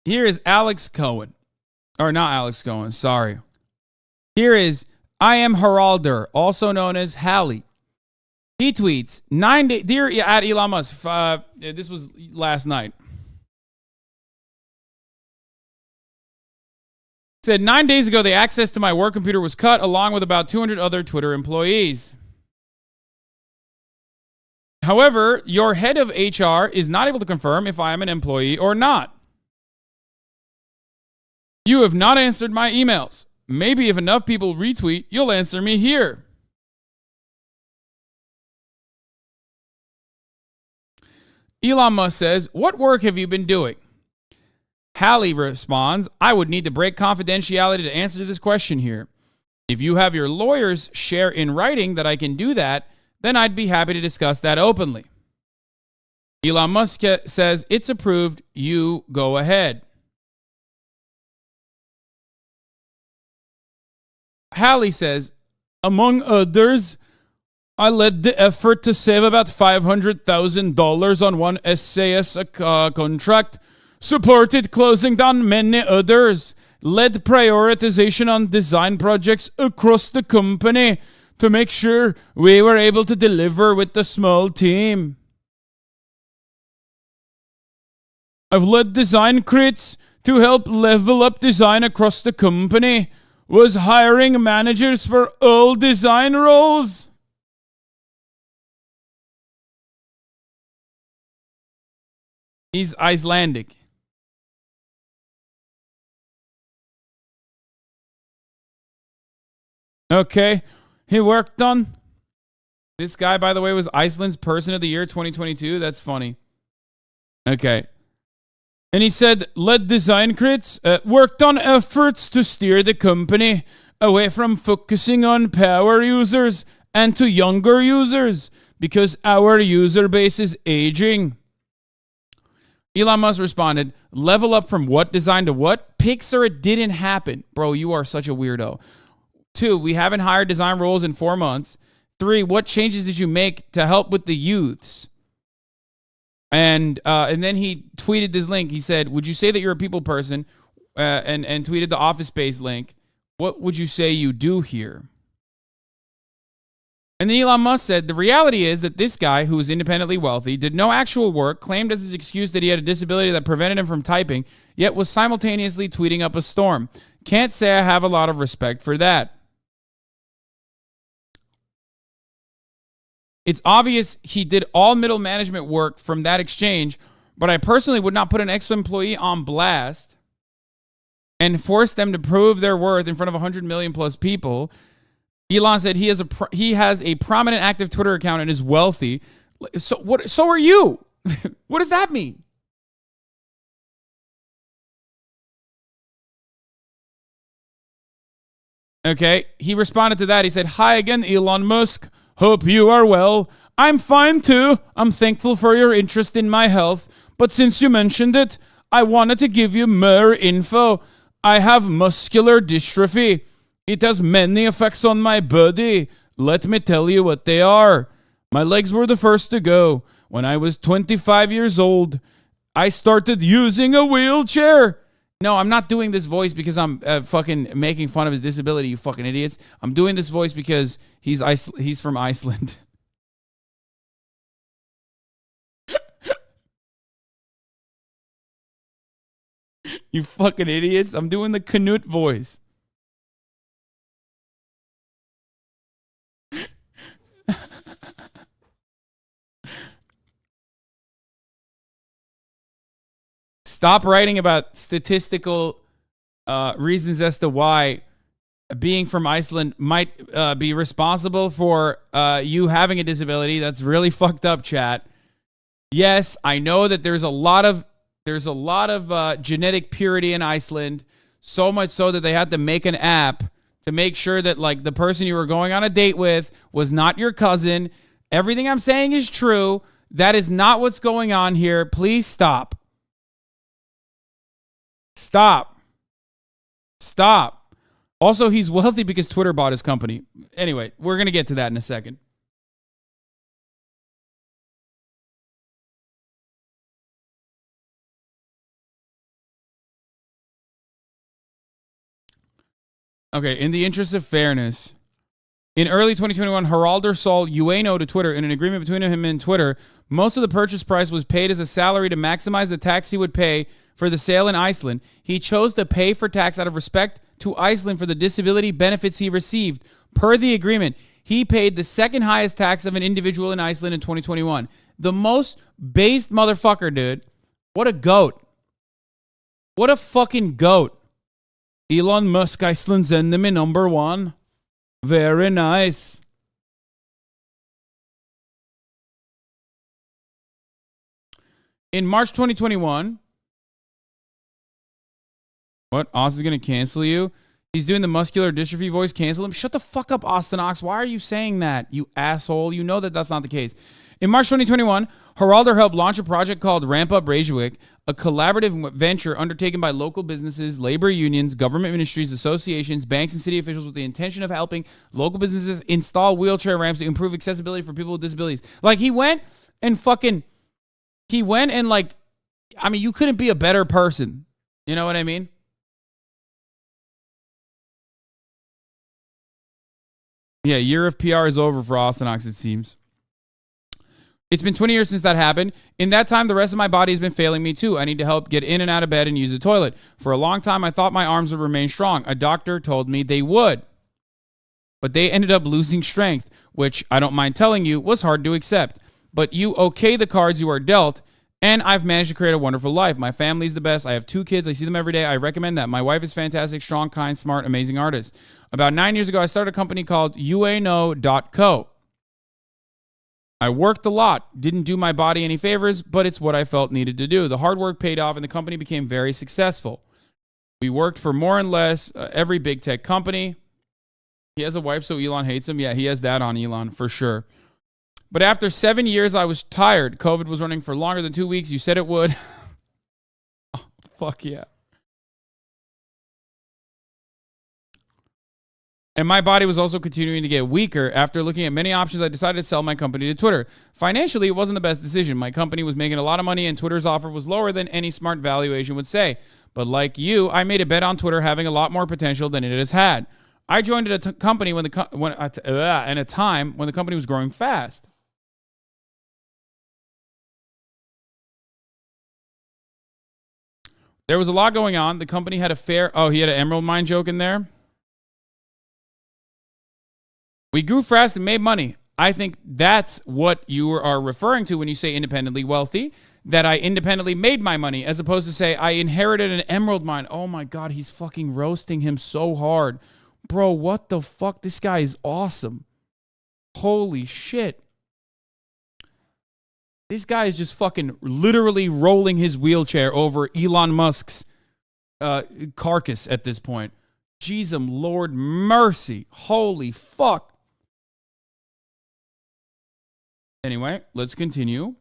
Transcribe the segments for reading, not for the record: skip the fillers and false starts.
Here is Alex Cohen. Or not Alex Cohen, sorry. Here is I am Haralder, also known as Hallie. He tweets, 9 days, dear at Elon Musk, this was last night. Said 9 days ago, the access to my work computer was cut along with about 200 other Twitter employees. However, your head of HR is not able to confirm if I am an employee or not. You have not answered my emails. Maybe if enough people retweet, you'll answer me here. Elon Musk says, what work have you been doing? Hallie responds, I would need to break confidentiality to answer this question here. If you have your lawyers share in writing that I can do that, then I'd be happy to discuss that openly. Elon Musk says, it's approved. You go ahead. Hallie says, among others, I led the effort to save about $500,000 on one SAS contract, supported closing down many others, led prioritization on design projects across the company to make sure we were able to deliver with the small team. I've led design crits to help level up design across the company, was hiring managers for all design roles. He's Icelandic. Okay. He worked on. This guy, by the way, was Iceland's Person of the Year 2022. That's funny. Okay. And he said, led design crits, worked on efforts to steer the company away from focusing on power users and to younger users because our user base is aging. Elon Musk responded, level up from what design to what? Pixar, it didn't happen. Bro, you are such a weirdo. 2, we haven't hired design roles in 4 months. 3, what changes did you make to help with the youths? And then he tweeted this link. He said, would you say that you're a people person? And tweeted the Office Space link. What would you say you do here? And then Elon Musk said, the reality is that this guy, who is independently wealthy, did no actual work, claimed as his excuse that he had a disability that prevented him from typing, yet was simultaneously tweeting up a storm. Can't say I have a lot of respect for that. It's obvious he did all middle management work from that exchange, but I personally would not put an ex-employee on blast and force them to prove their worth in front of 100 million plus people. Elon said he has a prominent active Twitter account and is wealthy. So are you. What does that mean? Okay, he responded to that. He said, hi again, Elon Musk. Hope you are well. I'm fine too. I'm thankful for your interest in my health. But since you mentioned it, I wanted to give you more info. I have muscular dystrophy. It has many effects on my body. Let me tell you what they are. My legs were the first to go. When I was 25 years old, I started using a wheelchair. No, I'm not doing this voice because I'm fucking making fun of his disability, you fucking idiots. I'm doing this voice because he's from Iceland. You fucking idiots. I'm doing the Canute voice. Stop writing about statistical reasons as to why being from Iceland might be responsible for you having a disability. That's really fucked up, chat. Yes, I know that there's a lot of genetic purity in Iceland, so much so that they had to make an app to make sure that like the person you were going on a date with was not your cousin. Everything I'm saying is true. That is not what's going on here. Please stop. Stop. Also, he's wealthy because Twitter bought his company. Anyway, we're going to get to that in a second. Okay, in the interest of fairness, in early 2021, Haraldur sold Ueno to Twitter. In an agreement between him and Twitter, most of the purchase price was paid as a salary to maximize the tax he would pay for the sale in Iceland. He chose to pay for tax out of respect to Iceland for the disability benefits he received. Per the agreement, he paid the second highest tax of an individual in Iceland in 2021. The most based motherfucker, dude. What a goat. What a fucking goat. Elon Musk, Iceland's enemy number one. Very nice. In March 2021, what? Austin's going to cancel you? He's doing the muscular dystrophy voice. Cancel him. Shut the fuck up, Austin Ox. Why are you saying that, you asshole? You know that that's not the case. In March 2021, Haraldur helped launch a project called Ramp Up Reykjavik, a collaborative venture undertaken by local businesses, labor unions, government ministries, associations, banks, and city officials with the intention of helping local businesses install wheelchair ramps to improve accessibility for people with disabilities. Like, he went and like, I mean, you couldn't be a better person. You know what I mean? Yeah, year of PR is over for Austin Ox, it seems. It's been 20 years since that happened. In that time, the rest of my body has been failing me too. I need to help get in and out of bed and use the toilet. For a long time, I thought my arms would remain strong. A doctor told me they would. But they ended up losing strength, which I don't mind telling you was hard to accept. But you okay the cards you are dealt, and I've managed to create a wonderful life. My family's the best. I have 2 kids. I see them every day. I recommend that. My wife is fantastic, strong, kind, smart, amazing artist. About 9 years ago, I started a company called ueno.co. I worked a lot, didn't do my body any favors, but it's what I felt needed to do. The hard work paid off, and the company became very successful. We worked for more and less every big tech company. He has a wife, so Elon hates him. Yeah, he has that on Elon, for sure. But after 7 years, I was tired. COVID was running for longer than 2 weeks. You said it would. Oh, fuck yeah. And my body was also continuing to get weaker. After looking at many options, I decided to sell my company to Twitter. Financially, it wasn't the best decision. My company was making a lot of money, and Twitter's offer was lower than any smart valuation would say. But like you, I made a bet on Twitter having a lot more potential than it has had. I joined at a company in a time when the company was growing fast. There was a lot going on. The company had he had an emerald mine joke in there. We grew fast and made money. I think that's what you are referring to when you say independently wealthy, that I independently made my money, as opposed to say I inherited an emerald mine. Oh my God, he's fucking roasting him so hard. Bro, what the fuck? This guy is awesome. Holy shit. This guy is just fucking literally rolling his wheelchair over Elon Musk's carcass at this point. Jesus, Lord mercy. Holy fuck. Anyway, let's continue.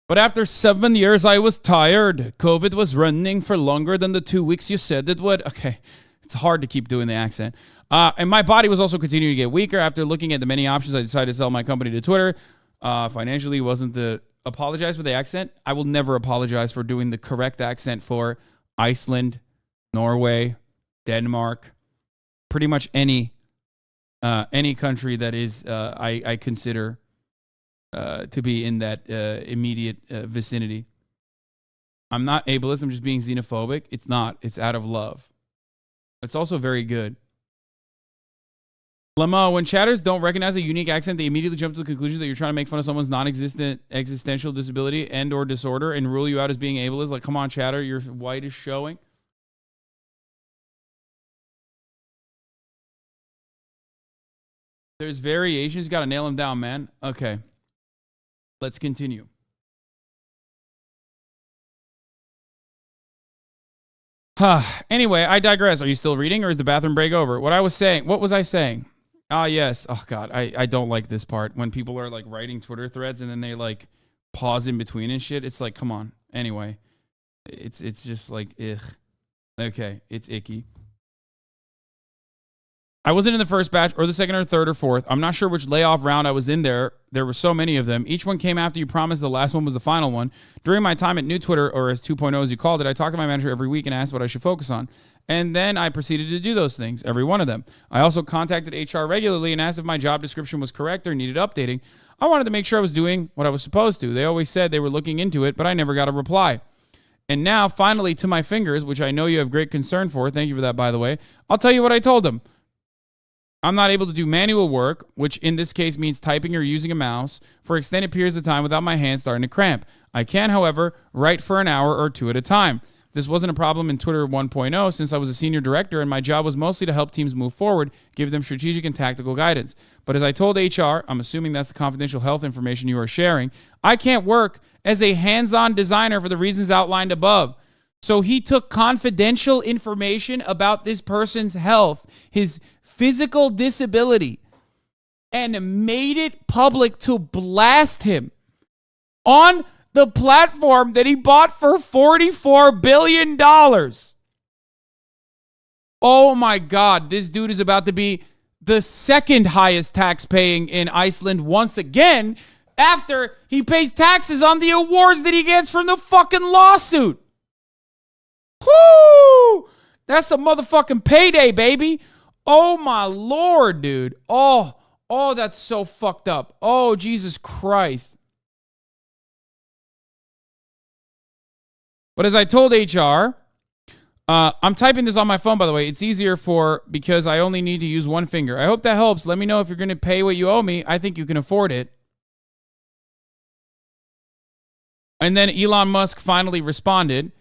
But after 7 years, I was tired. COVID was running for longer than the 2 weeks you said it would. Okay, it's hard to keep doing the accent. And my body was also continuing to get weaker. After looking at the many options, I decided to sell my company to Twitter. Financially, wasn't the... Apologize for the accent. I will never apologize for doing the correct accent for Iceland, Norway, Denmark, pretty much any country that is I consider to be in that immediate vicinity. I'm not ableist. I'm just being xenophobic. It's not. It's out of love. It's also very good. Lama, when chatters don't recognize a unique accent, they immediately jump to the conclusion that you're trying to make fun of someone's non-existent existential disability and or disorder and rule you out as being ableist. Like, come on, chatter, your white is showing. There's variations. You got to nail them down, man. Okay. Let's continue. Anyway, I digress. Are you still reading or is the bathroom break over? What was I saying? Yes. Oh, God. I don't like this part. When people are, like, writing Twitter threads and then they, like, pause in between and shit. It's like, come on. Anyway. It's just like, ugh. Okay. It's icky. I wasn't in the first batch or the second or third or fourth. I'm not sure which layoff round I was in there. There were so many of them. Each one came after you promised the last one was the final one. During my time at New Twitter, or as 2.0 as you called it, I talked to my manager every week and asked what I should focus on. And then I proceeded to do those things, every one of them. I also contacted HR regularly and asked if my job description was correct or needed updating. I wanted to make sure I was doing what I was supposed to. They always said they were looking into it, but I never got a reply. And now, finally, to my fingers, which I know you have great concern for. Thank you for that, by the way. I'll tell you what I told them. I'm not able to do manual work, which in this case means typing or using a mouse, for extended periods of time without my hands starting to cramp. I can, however, write for an hour or two at a time. This wasn't a problem in Twitter 1.0 since I was a senior director and my job was mostly to help teams move forward, give them strategic and tactical guidance. But as I told HR, I'm assuming that's the confidential health information you are sharing, I can't work as a hands-on designer for the reasons outlined above. So he took confidential information about this person's health, his physical disability, and made it public to blast him on the platform that he bought for $44 billion. Oh my God, this dude is about to be the second highest tax paying in Iceland once again after he pays taxes on the awards that he gets from the fucking lawsuit. Whoo! That's a motherfucking payday, baby. Oh my Lord, dude. Oh, that's so fucked up. Oh, Jesus Christ. But as I told HR, I'm typing this on my phone, by the way. It's easier because I only need to use one finger. I hope that helps. Let me know if you're going to pay what you owe me. I think you can afford it. And then Elon Musk finally responded.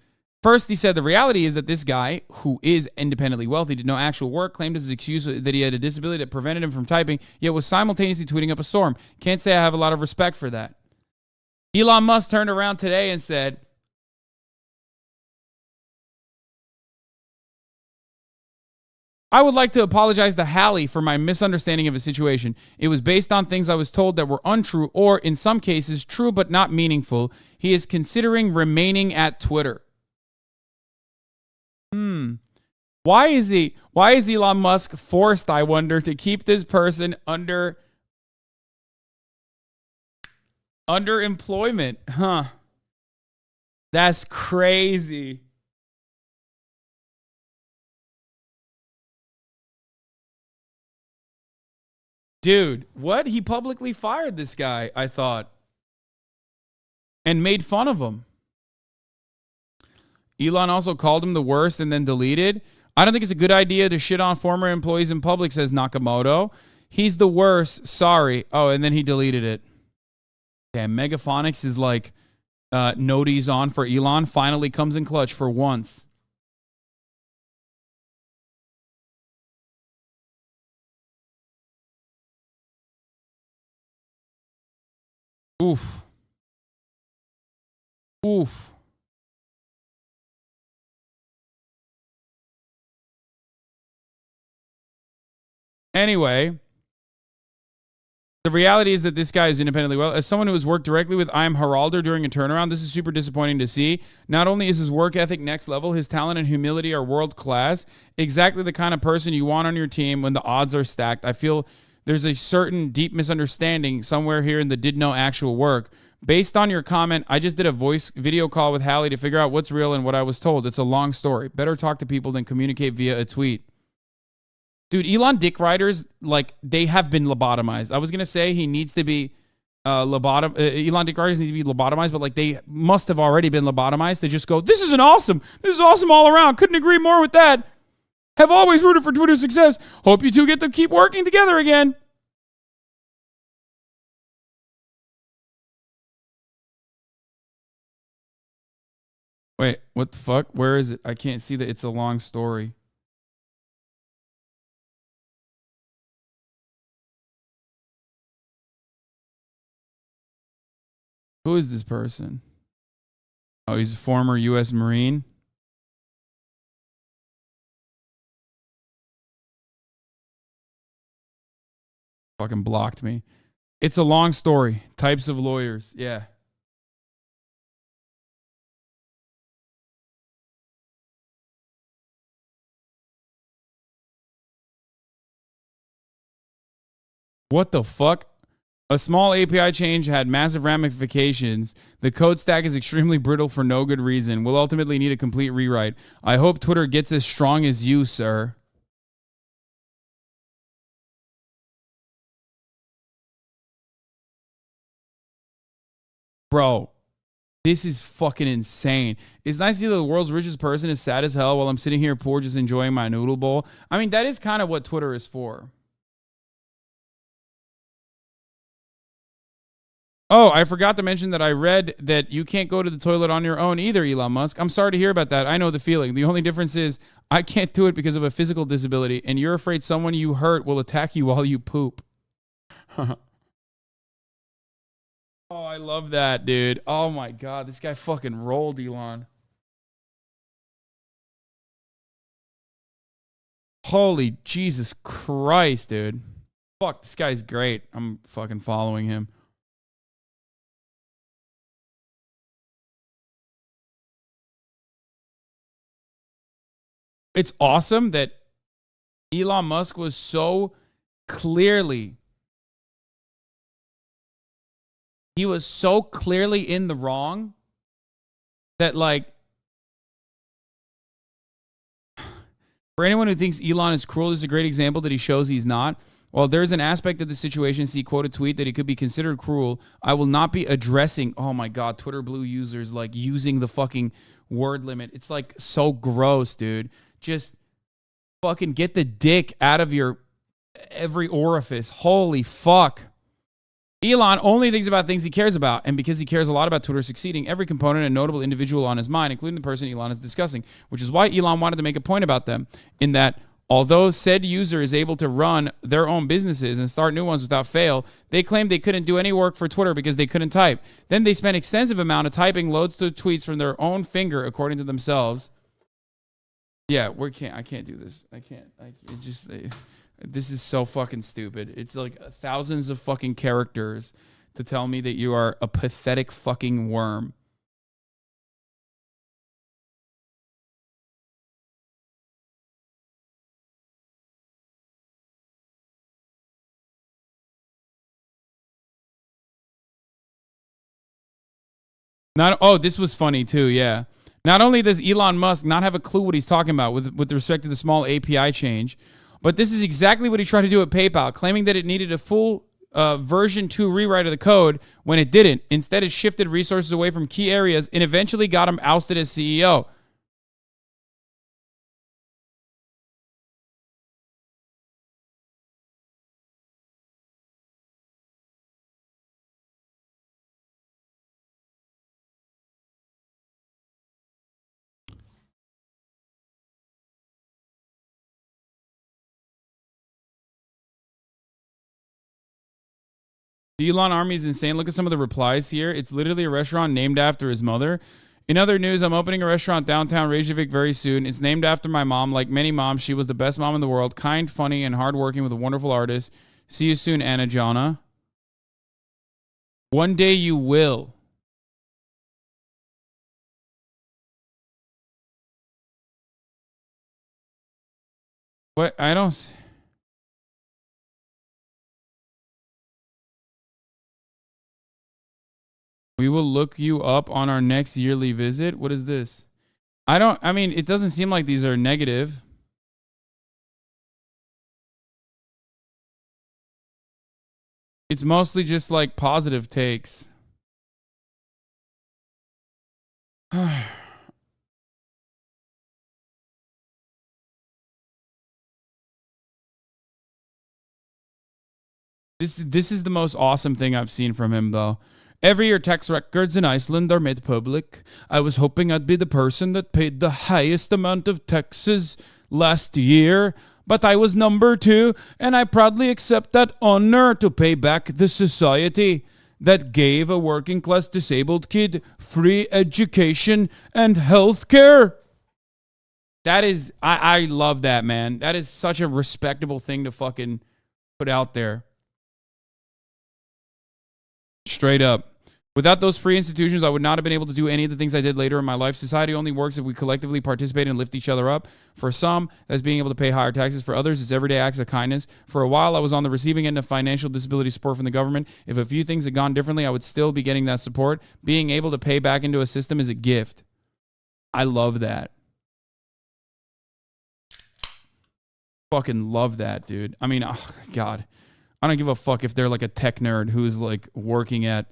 First, he said the reality is that this guy, who is independently wealthy, did no actual work, claimed as his excuse that he had a disability that prevented him from typing, yet was simultaneously tweeting up a storm. Can't say I have a lot of respect for that. Elon Musk turned around today and said, I would like to apologize to Hallie for my misunderstanding of a situation. It was based on things I was told that were untrue or, in some cases, true but not meaningful. He is considering remaining at Twitter. Why is Elon Musk forced, I wonder, to keep this person under employment? Huh. That's crazy. Dude, what? He publicly fired this guy, I thought, and made fun of him. Elon also called him the worst and then deleted. I don't think it's a good idea to shit on former employees in public, says Nakamoto. He's the worst. Sorry. Oh, and then he deleted it. Damn, Megaphonics is like noties on for Elon. Finally comes in clutch for once. Oof. Anyway, the reality is that this guy is independently well. As someone who has worked directly with I Am Haralder during a turnaround, this is super disappointing to see. Not only is his work ethic next level, his talent and humility are world class. Exactly the kind of person you want on your team when the odds are stacked. I feel there's a certain deep misunderstanding somewhere here in the did no actual work. Based on your comment, I just did a video call with Hallie to figure out what's real and what I was told. It's a long story. Better talk to people than communicate via a tweet. Dude, Elon dick riders, like, they have been lobotomized. I was going to say he needs to be Elon dick riders need to be lobotomized, but, like, they must have already been lobotomized to just go, this is awesome all around. Couldn't agree more with that. Have always rooted for Twitter's success. Hope you two get to keep working together again. Wait, what the fuck? Where is it? I can't see that. It's a long story. Who is this person? Oh, he's a former U.S. Marine. Fucking blocked me. It's a long story. Types of lawyers. Yeah. What the fuck? A small API change had massive ramifications. The code stack is extremely brittle for no good reason. We'll ultimately need a complete rewrite. I hope Twitter gets as strong as you, sir. Bro, this is fucking insane. It's nice to see that the world's richest person is sad as hell while I'm sitting here poor just enjoying my noodle bowl. I mean, that is kind of what Twitter is for. Oh, I forgot to mention that I read that you can't go to the toilet on your own either, Elon Musk. I'm sorry to hear about that. I know the feeling. The only difference is I can't do it because of a physical disability, and you're afraid someone you hurt will attack you while you poop. Oh, I love that, dude. Oh, my God. This guy fucking rolled, Elon. Holy Jesus Christ, dude. Fuck, this guy's great. I'm fucking following him. It's awesome that Elon Musk was so clearly in the wrong that, like, for anyone who thinks Elon is cruel, this is a great example that he shows he's not. While there's an aspect of the situation, see quote a tweet that he could be considered cruel, I will not be addressing, oh my God, Twitter Blue users like using the fucking word limit. It's like so gross, dude. Just fucking get the dick out of your every orifice. Holy fuck. Elon only thinks about things he cares about, and because he cares a lot about Twitter succeeding, every component and notable individual on his mind, including the person Elon is discussing, which is why Elon wanted to make a point about them, in that although said user is able to run their own businesses and start new ones without fail, they claimed they couldn't do any work for Twitter because they couldn't type. Then they spent extensive amount of typing loads of tweets from their own finger, according to themselves. Yeah, I can't do this. This is so fucking stupid. It's like thousands of fucking characters to tell me that you are a pathetic fucking worm. This was funny too, yeah. Not only does Elon Musk not have a clue what he's talking about with respect to the small API change, but this is exactly what he tried to do at PayPal, claiming that it needed a full version 2 rewrite of the code when it didn't. Instead, it shifted resources away from key areas and eventually got him ousted as CEO. The Elon army is insane. Look at some of the replies here. It's literally a restaurant named after his mother. In other news, I'm opening a restaurant downtown Reykjavik very soon. It's named after my mom. Like many moms, she was the best mom in the world. Kind, funny, and hardworking with a wonderful artist. See you soon, Anna Jana. One day you will. What? I don't... We will look you up on our next yearly visit. What is this? I mean, it doesn't seem like these are negative. It's mostly just like positive takes. This is the most awesome thing I've seen from him, though. Every year, tax records in Iceland are made public. I was hoping I'd be the person that paid the highest amount of taxes last year, but I was number 2, and I proudly accept that honor to pay back the society that gave a working-class disabled kid free education and health care. That is, I love that, man. That is such a respectable thing to fucking put out there. Straight up. Without those free institutions, I would not have been able to do any of the things I did later in my life. Society only works if we collectively participate and lift each other up. For some, that's being able to pay higher taxes. For others, it's everyday acts of kindness. For a while, I was on the receiving end of financial disability support from the government. If a few things had gone differently, I would still be getting that support. Being able to pay back into a system is a gift. I love that. Fucking love that, dude. I mean, oh, God. I don't give a fuck if they're like a tech nerd who's like working at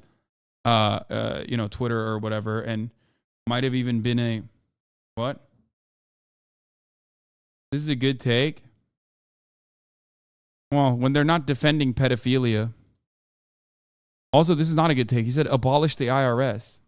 Twitter or whatever, and might have even been a what? This is a good take. Well, when they're not defending pedophilia. Also, this is not a good take. He said abolish the IRS.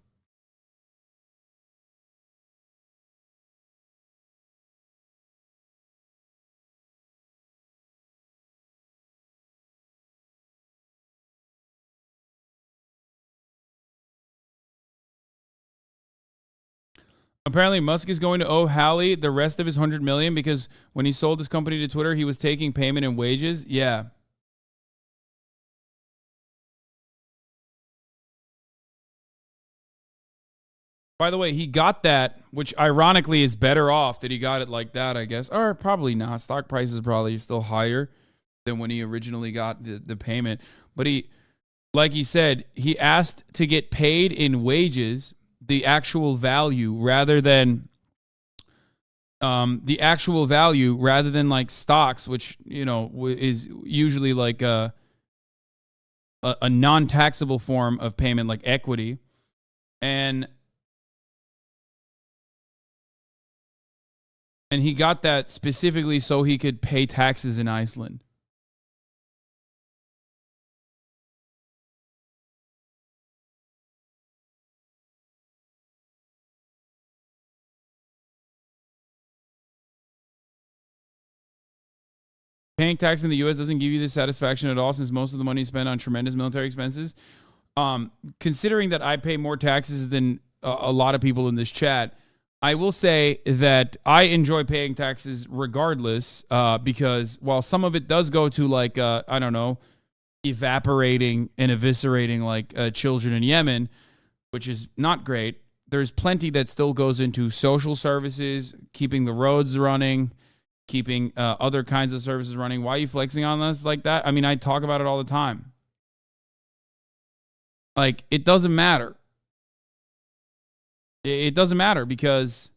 Apparently, Musk is going to owe Hallie the rest of his $100 million because when he sold his company to Twitter, he was taking payment in wages. Yeah. By the way, he got that, which ironically is better off that he got it like that, I guess. Or probably not. Stock price is probably still higher than when he originally got the payment. But he, like he said, he asked to get paid in wages, the actual value rather than like stocks, which, you know, is usually like a non-taxable form of payment like equity. And he got that specifically so he could pay taxes in Iceland. Paying tax in the U.S. doesn't give you this satisfaction at all since most of the money is spent on tremendous military expenses. Considering that I pay more taxes than a lot of people in this chat, I will say that I enjoy paying taxes regardless because while some of it does go to like, I don't know, evaporating and eviscerating like children in Yemen, which is not great, there's plenty that still goes into social services, keeping the roads running, keeping other kinds of services running. Why are you flexing on us like that? I mean, I talk about it all the time. Like, it doesn't matter. It doesn't matter because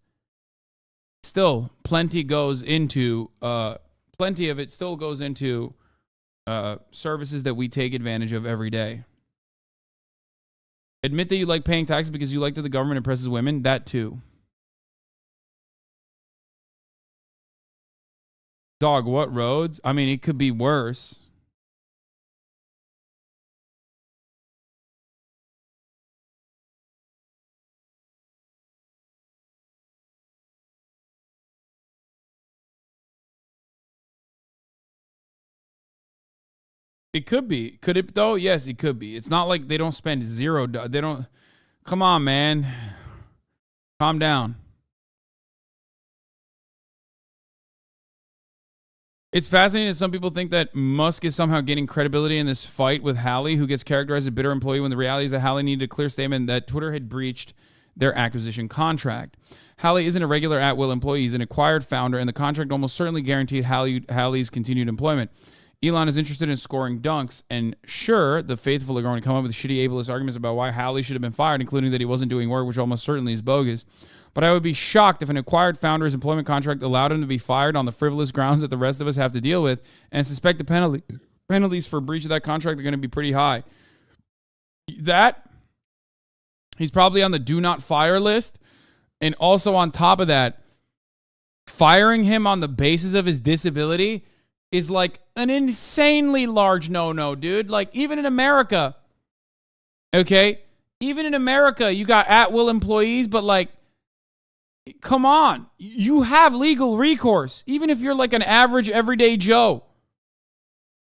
still plenty of it still goes into services that we take advantage of every day. Admit that you like paying taxes because you like that the government oppresses women. That too. Dog, what roads? I mean, it could be worse. It could be. Could it though? Yes, it could be. It's not like they don't spend zero. They don't. Come on, man. Calm down. It's fascinating that some people think that Musk is somehow gaining credibility in this fight with Hallie, who gets characterized as a bitter employee, when the reality is that Hallie needed a clear statement that Twitter had breached their acquisition contract. Hallie isn't a regular at-will employee. He's an acquired founder, and the contract almost certainly guaranteed Hallie's continued employment. Elon is interested in scoring dunks, and sure, the faithful are going to come up with shitty ableist arguments about why Hallie should have been fired, including that he wasn't doing work, which almost certainly is bogus. But I would be shocked if an acquired founder's employment contract allowed him to be fired on the frivolous grounds that the rest of us have to deal with, and suspect the penalties for breach of that contract are going to be pretty high. That, he's probably on the do not fire list, and also on top of that, firing him on the basis of his disability is like an insanely large no-no, dude. Like, even in America, okay? Even in America, you got at-will employees, but like, come on. You have legal recourse, even if you're like an average everyday Joe.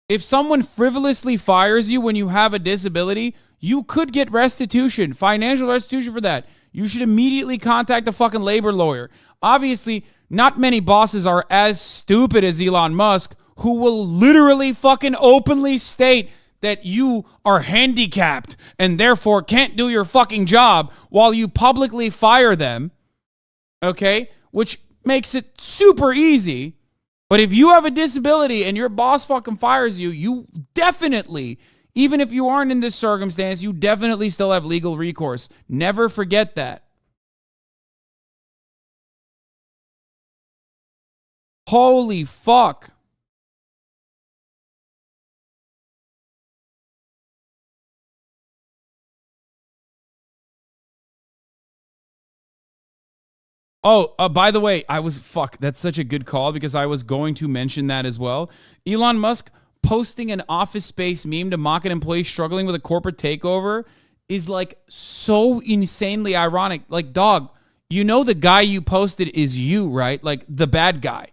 If someone frivolously fires you when you have a disability, you could get restitution, financial restitution for that. You should immediately contact a fucking labor lawyer. Obviously, not many bosses are as stupid as Elon Musk, who will literally fucking openly state that you are handicapped and therefore can't do your fucking job while you publicly fire them, okay? Which makes it super easy. But if you have a disability and your boss fucking fires you, you definitely, even if you aren't in this circumstance, you definitely still have legal recourse. Never forget that. Holy fuck. Oh, by the way, that's such a good call because I was going to mention that as well. Elon Musk posting an Office Space meme to mock an employee struggling with a corporate takeover is like so insanely ironic. Like, dog, you know the guy you posted is you, right? Like the bad guy.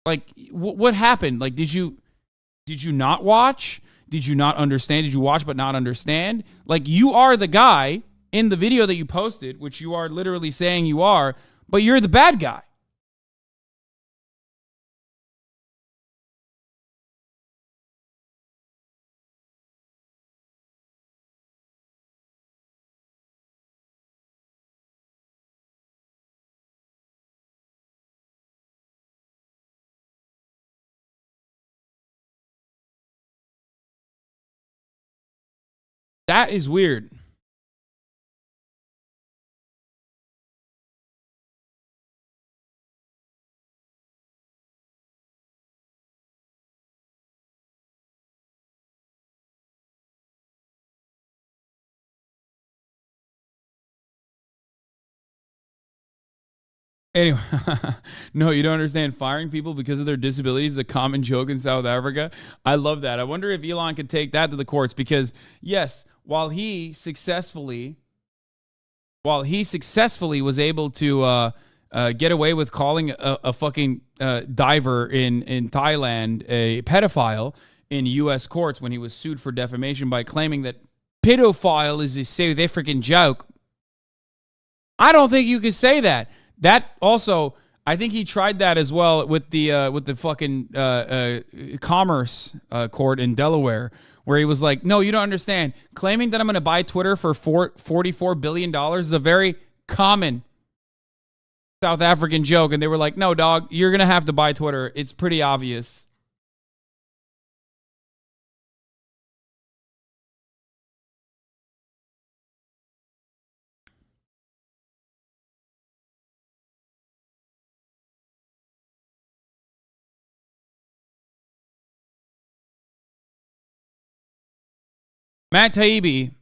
Like, what happened? Like, did you not watch? Did you not understand? Did you watch but not understand? Like, you are the guy in the video that you posted, which you are literally saying you are, but you're the bad guy. That is weird. Anyway, no, you don't understand. Firing people because of their disabilities is a common joke in South Africa. I love that. I wonder if Elon could take that to the courts because, yes, while he successfully was able to get away with calling a fucking diver in Thailand a pedophile in U.S. courts when he was sued for defamation by claiming that pedophile is a South African joke, I don't think you could say that. That also, I think he tried that as well with the fucking commerce court in Delaware, where he was like, no, you don't understand. Claiming that I'm going to buy Twitter for $44 billion is a very common South African joke. And they were like, no, dog, you're going to have to buy Twitter. It's pretty obvious. Matt Taibbi,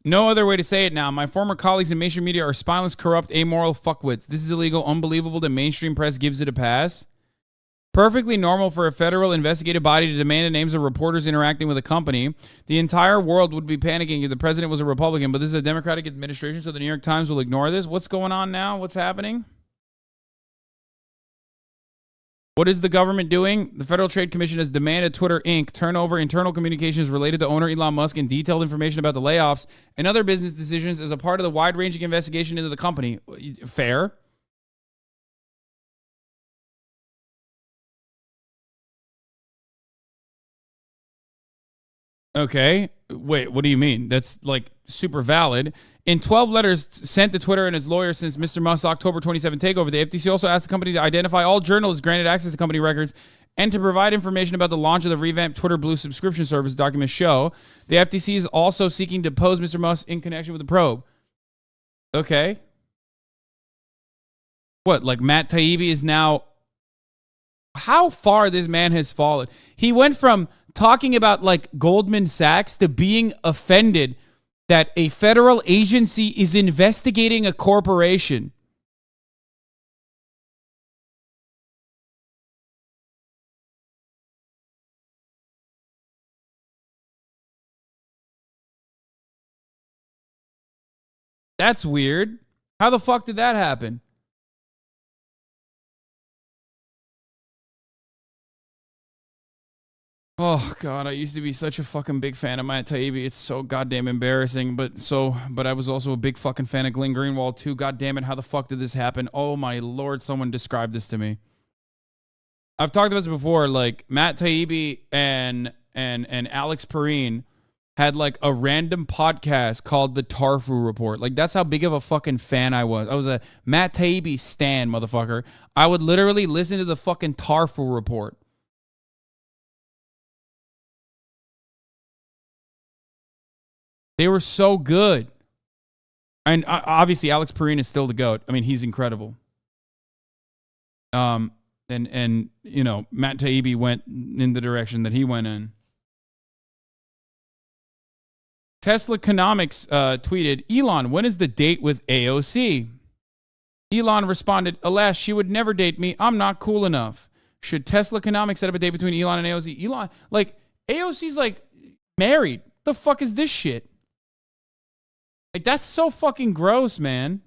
no other way to say it now. My former colleagues in mainstream media are spineless, corrupt, amoral fuckwits. This is illegal, unbelievable. The mainstream press gives it a pass. Perfectly normal for a federal investigative body to demand the names of reporters interacting with a company. The entire world would be panicking if the president was a Republican, but this is a Democratic administration, so the New York Times will ignore this. What's going on now? What's happening? What is the government doing? The Federal Trade Commission has demanded Twitter Inc. turn over internal communications related to owner Elon Musk and detailed information about the layoffs and other business decisions as a part of the wide-ranging investigation into the company. Fair. Okay. Wait, what do you mean? That's like super valid. In 12 letters sent to Twitter and its lawyers since Mr. Musk's October 27 takeover, the FTC also asked the company to identify all journalists granted access to company records and to provide information about the launch of the revamped Twitter Blue subscription service, documents show. The FTC is also seeking to depose Mr. Musk in connection with the probe. Okay. What, like Matt Taibbi is now... How far this man has fallen. He went from talking about like Goldman Sachs to being offended that a federal agency is investigating a corporation. That's weird. How the fuck did that happen? Oh God, I used to be such a fucking big fan of Matt Taibbi. It's so goddamn embarrassing, but I was also a big fucking fan of Glenn Greenwald too. God damn it, how the fuck did this happen? Oh my Lord, someone describe this to me. I've talked about this before. Like Matt Taibbi and and Alex Perrine had like a random podcast called the Tarfu Report. Like, that's how big of a fucking fan I was. I was a Matt Taibbi stan, motherfucker. I would literally listen to the fucking Tarfu Report. They were so good. And obviously, Alex Perrine is still the GOAT. I mean, he's incredible. And you know, Matt Taibbi went in the direction that he went in. Tesla Economics tweeted, Elon, when is the date with AOC? Elon responded, alas, she would never date me. I'm not cool enough. Should Tesla Economics set up a date between Elon and AOC? Elon, like, AOC's like married. The fuck is this shit? Like, that's so fucking gross, man.